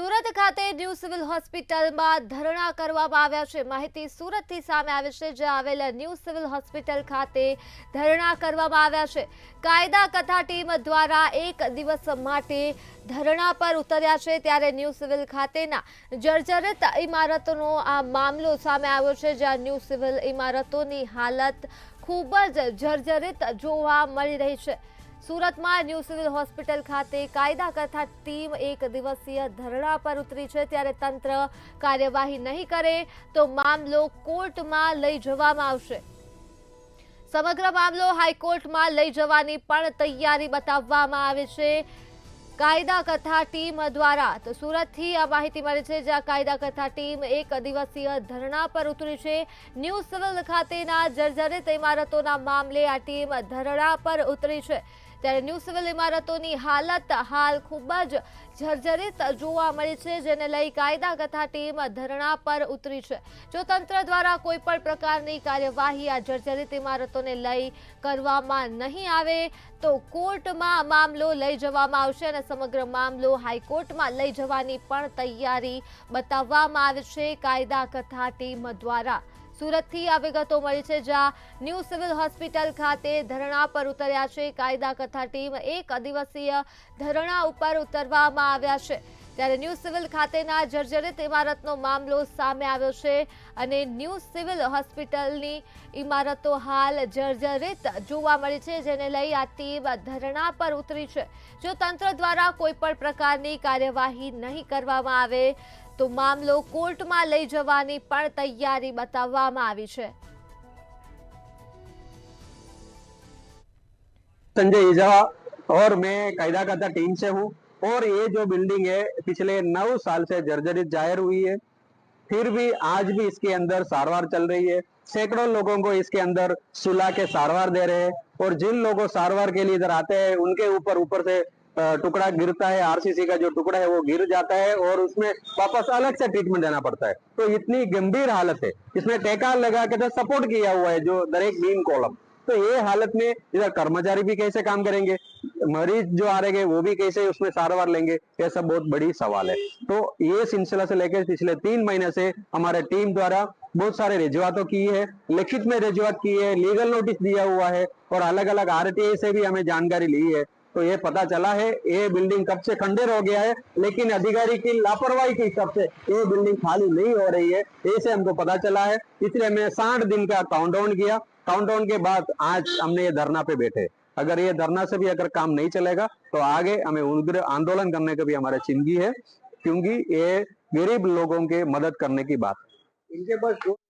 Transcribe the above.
સુરત ખાતે new civil હોસ્પિટલમાં ધરણા કરવામાં આવ્યા છે। માહિતી સુરતથી સામે આવી છે, જ્યાં આવેલા ન્યૂ સિવિલ હોસ્પિટલ ખાતે ધરણા કરવામાં આવ્યા છે। કાયદા કથા ટીમ દ્વારા એક દિવસ માટે ધરણા પર ઉતર્યા છે, ત્યારે ન્યૂ સિવિલ ખાતેના જર્જરિત ઇમારતોનો આ મામલો સામે આવ્યો છે, જ્યાં ન્યૂ સિવિલ ઇમારતોની હાલત ખૂબ જ જર્જરિત જોવા મળી રહી છે। સુરતમાં ન્યૂ સિવિલ હોસ્પિટલ ખાતે કાયદા કથા ટીમ એક દિવસીય ધરણા પર ઉતરી છે, ત્યારે તંત્ર કાર્યવાહી નહીં કરે તો મામલો કોર્ટમાં લઈ જવામાં આવશે। સમગ્ર મામલો હાઈકોર્ટમાં લઈ જવાની પણ તૈયારી બતાવવામાં આવી છે કાયદા કથા ટીમ દ્વારા। તો સુરતથી આ માહિતી મળી છે, જ્યાં કાયદા કથા ટીમ એક દિવસીય ધરણા પર ઉતરી છે। ન્યૂ સિવિલ ખાતેના જર્જરિત ઇમારતોના મામલે આ ટીમ ધરણા પર ઉતરી છે, ત્યારે ન્યૂ સિવિલ ઇમારતોની હાલત હાલ ખૂબ જ જર્જરિત જોવા મળી છે, જેને લઈ કાયદા કથા ટીમ ધરણા પર ઉતરી છે। જો તંત્ર દ્વારા કોઈ પણ પ્રકારની કાર્યવાહી આ જર્જરિત ઇમારતોને લઈ કરવામાં નહીં આવે તો કોર્ટમાં મામલો લઈ જવામાં આવશે અને સમગ્ર મામલો હાઈકોર્ટમાં લઈ જવાની પણ તૈયારી બતાવવામાં આવી છે કાયદા કથા ટીમ દ્વારા। સુરતથી આ વિગતો મળી છે, જ્યાં ન્યૂ સિવિલ હોસ્પિટલ ખાતે ધરણા પર ઉતર્યા છે કાયદા કથા ટીમ। એક દિવસીય ધરણા ઉપર ઉતરવામાં આવ્યા છે, ત્યારે ન્યૂ સિવિલ ખાતેના જર્જરિત ઇમારતનો મામલો સામે આવ્યો છે અને ન્યૂ સિવિલ હોસ્પિટલની ઇમારતો હાલ જર્જરિત જોવા મળી છે, જેને લઈ આ ટીમ ધરણા પર ઉતરી છે। જો તંત્ર દ્વારા કોઈ પણ પ્રકારની કાર્યવાહી નહીં કરવામાં આવે તો મામલો કોર્ટમાં લઈ જવાની પણ તૈયારી બતાવવામાં આવી છે। संजय इजावा और मैं कायदा कथा टीम से हूँ और ये जो बिल्डिंग है पिछले 9 साल से जर्जरित जाहिर हुई है, फिर भी आज भी इसके अंदर सारवार चल रही है। सैकड़ों लोगों को इसके अंदर सुला के सारवार दे रहे हैं और जिन लोगों सारवार के लिए इधर आते हैं उनके ऊपर से टुकड़ा गिरता है, आरसीसी का जो टुकड़ा है वो गिर जाता है और उसमें वापस अलग से ट्रीटमेंट देना पड़ता है। तो इतनी गंभीर हालत है, इसमें टेका लगा के सपोर्ट किया हुआ है जो दर एक बीम कॉलम। तो ये हालत में इधर कर्मचारी भी कैसे काम करेंगे, मरीज जो आ रहे हैं वो भी कैसे उसमें सारवार लेंगे, ये सब बहुत बड़ी सवाल है। तो ये सिलसिला से लेकर पिछले 3 महीने से हमारे टीम द्वारा बहुत सारे रजूआतों की है, लिखित में रजूआत की है, लीगल नोटिस दिया हुआ है और अलग अलग आरटीआई से भी हमें जानकारी ली है। तो ये पता चला है ये बिल्डिंग कब से खंडर हो गया है, लेकिन अधिकारी की लापरवाही के हिसाब से ये बिल्डिंग खाली नहीं हो रही है, ऐसे हमको पता चला है। इसलिए हमने 60 दिन का काउंटडाउन किया। काउंटडाउन के बाद आज हमने ये धरना पे बैठे। अगर ये धरना से भी अगर काम नहीं चलेगा तो आगे हमें उग्र आंदोलन करने का भी हमारा चिंगी है, क्योंकि ये गरीब लोगों के मदद करने की बात। इनके पास